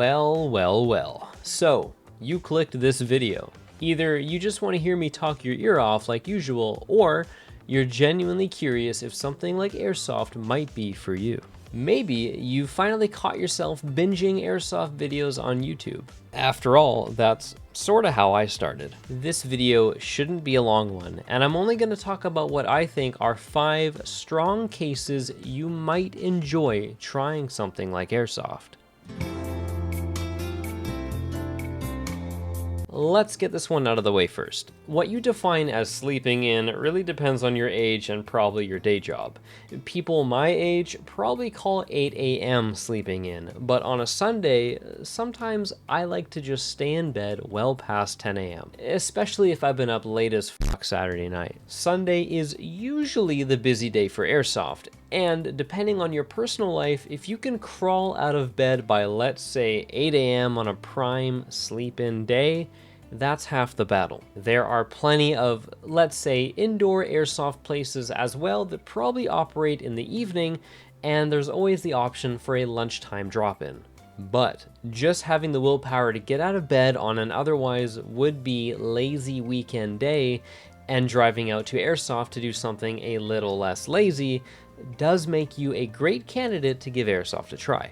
Well. So, you clicked this video. Either you just want to hear me talk your ear off like usual, or you're genuinely curious if something like Airsoft might be for you. Maybe you finally caught yourself binging Airsoft videos on YouTube. After all, that's sorta how I started. This video shouldn't be a long one, and I'm only gonna talk about what I think are 5 strong cases you might enjoy trying something like Airsoft. Let's get this one out of the way first. What you define as sleeping in really depends on your age and probably your day job. People my age probably call 8 a.m. sleeping in, but on a Sunday, sometimes I like to just stay in bed well past 10 a.m., especially if I've been up late as fuck Saturday night. Sunday is usually the busy day for Airsoft, and depending on your personal life, if you can crawl out of bed by, let's say, 8 a.m. on a prime sleep-in day, that's half the battle. There are plenty of, let's say, indoor Airsoft places as well that probably operate in the evening, and there's always the option for a lunchtime drop-in. But just having the willpower to get out of bed on an otherwise would-be lazy weekend day and driving out to Airsoft to do something a little less lazy does make you a great candidate to give Airsoft a try.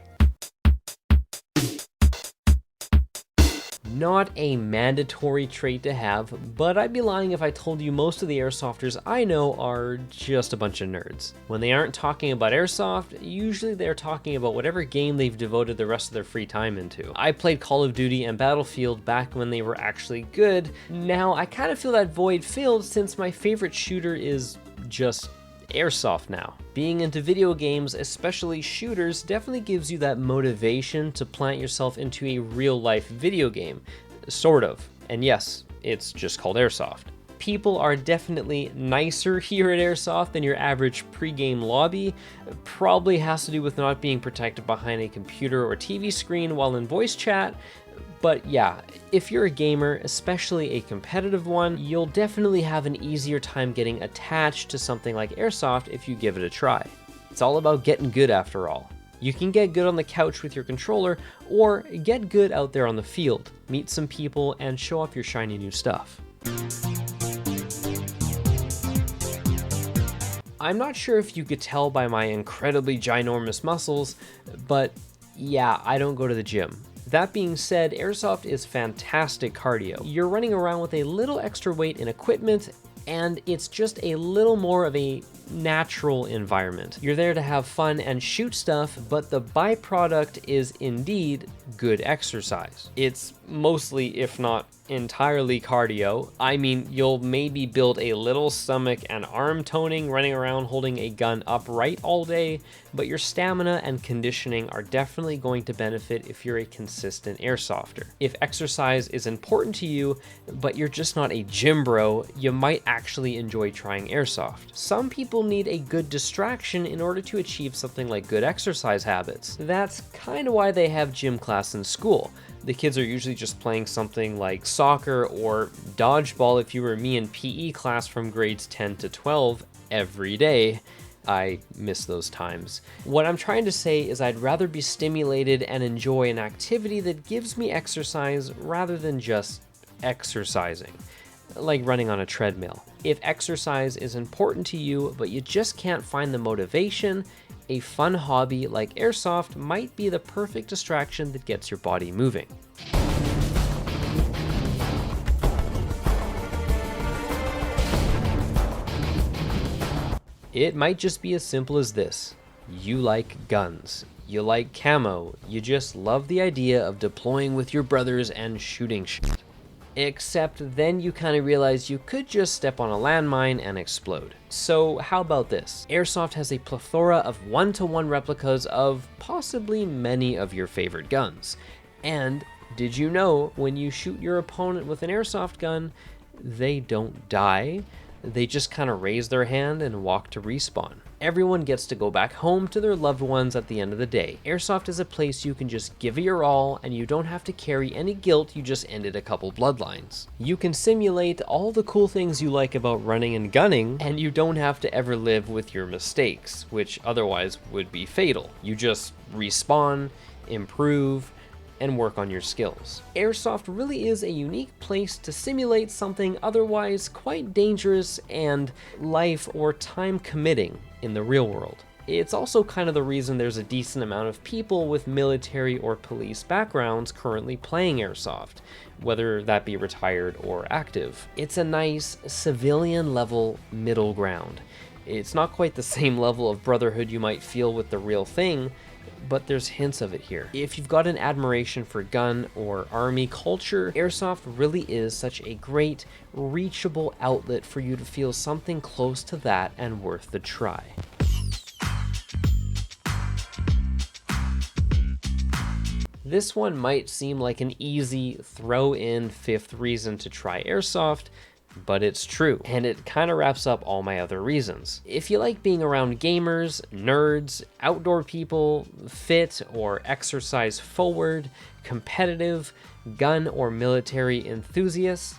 Not a mandatory trait to have, but I'd be lying if I told you most of the Airsofters I know are just a bunch of nerds. When they aren't talking about Airsoft, usually they're talking about whatever game they've devoted the rest of their free time into. I played Call of Duty and Battlefield back when they were actually good. Now I kind of feel that void filled since my favorite shooter is just Airsoft now. Being into video games, especially shooters, definitely gives you that motivation to plant yourself into a real-life video game. Sort of. And yes, it's just called Airsoft. People are definitely nicer here at Airsoft than your average pre-game lobby. Probably has to do with not being protected behind a computer or TV screen while in voice chat. But yeah, if you're a gamer, especially a competitive one, you'll definitely have an easier time getting attached to something like Airsoft if you give it a try. It's all about getting good after all. You can get good on the couch with your controller, or get good out there on the field, meet some people, and show off your shiny new stuff. I'm not sure if you could tell by my incredibly ginormous muscles, but yeah, I don't go to the gym. That being said, Airsoft is fantastic cardio. You're running around with a little extra weight and equipment, and it's just a little more of a natural environment. You're there to have fun and shoot stuff, but the byproduct is indeed good exercise. It's mostly, if not entirely, cardio. I mean, you'll maybe build a little stomach and arm toning running around holding a gun upright all day, but your stamina and conditioning are definitely going to benefit if you're a consistent Airsofter. If exercise is important to you, but you're just not a gym bro, you might actually enjoy trying Airsoft. Some people need a good distraction in order to achieve something like good exercise habits. That's kind of why they have gym class in school. The kids are usually just playing something like soccer or dodgeball if you were me in PE class from grades 10 to 12 every day. I miss those times. What I'm trying to say is I'd rather be stimulated and enjoy an activity that gives me exercise rather than just exercising, like running on a treadmill. If exercise is important to you, but you just can't find the motivation, a fun hobby like Airsoft might be the perfect distraction that gets your body moving. It might just be as simple as this. You like guns. You like camo. You just love the idea of deploying with your brothers and shooting shit. Except then you kind of realize you could just step on a landmine and explode. So how about this? Airsoft has a plethora of one-to-one replicas of possibly many of your favorite guns. And did you know when you shoot your opponent with an Airsoft gun, they don't die? They just kind of raise their hand and walk to respawn. Everyone gets to go back home to their loved ones at the end of the day. Airsoft is a place you can just give it your all, and you don't have to carry any guilt you just ended a couple bloodlines. You can simulate all the cool things you like about running and gunning, and you don't have to ever live with your mistakes, which otherwise would be fatal. You just respawn, improve, and work on your skills. Airsoft really is a unique place to simulate something otherwise quite dangerous and life or time committing in the real world. It's also kind of the reason there's a decent amount of people with military or police backgrounds currently playing Airsoft, whether that be retired or active. It's a nice civilian level middle ground. It's not quite the same level of brotherhood you might feel with the real thing, but there's hints of it here. If you've got an admiration for gun or army culture, Airsoft really is such a great, reachable outlet for you to feel something close to that and worth the try. This one might seem like an easy throw-in fifth reason to try Airsoft, but it's true, and it kind of wraps up all my other reasons. If you like being around gamers, nerds, outdoor people, fit or exercise forward, competitive, gun or military enthusiasts,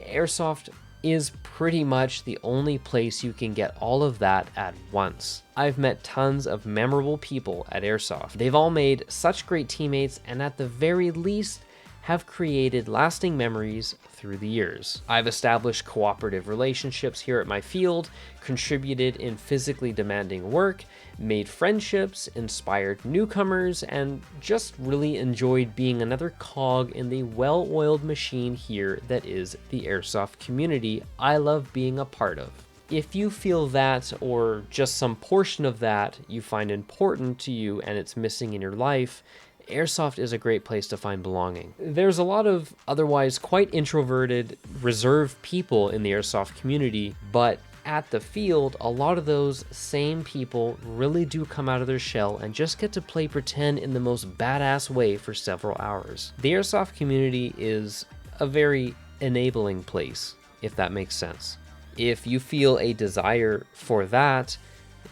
Airsoft is pretty much the only place you can get all of that at once. I've met tons of memorable people at Airsoft. They've all made such great teammates and at the very least have created lasting memories through the years. I've established cooperative relationships here at my field, contributed in physically demanding work, made friendships, inspired newcomers, and just really enjoyed being another cog in the well-oiled machine here that is the Airsoft community I love being a part of. If you feel that, or just some portion of that you find important to you and it's missing in your life, Airsoft is a great place to find belonging. There's a lot of otherwise quite introverted, reserved people in the Airsoft community, but at the field, a lot of those same people really do come out of their shell and just get to play pretend in the most badass way for several hours. The Airsoft community is a very enabling place, if that makes sense. If you feel a desire for that,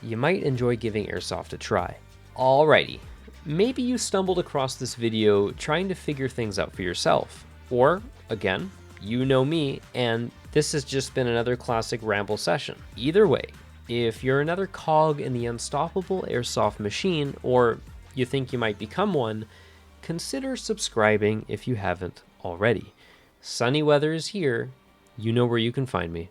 you might enjoy giving Airsoft a try. Alrighty. Maybe you stumbled across this video trying to figure things out for yourself. Or, again, you know me, and this has just been another classic ramble session. Either way, if you're another cog in the unstoppable Airsoft machine, or you think you might become one, consider subscribing if you haven't already. Sunny weather is here. You know where you can find me.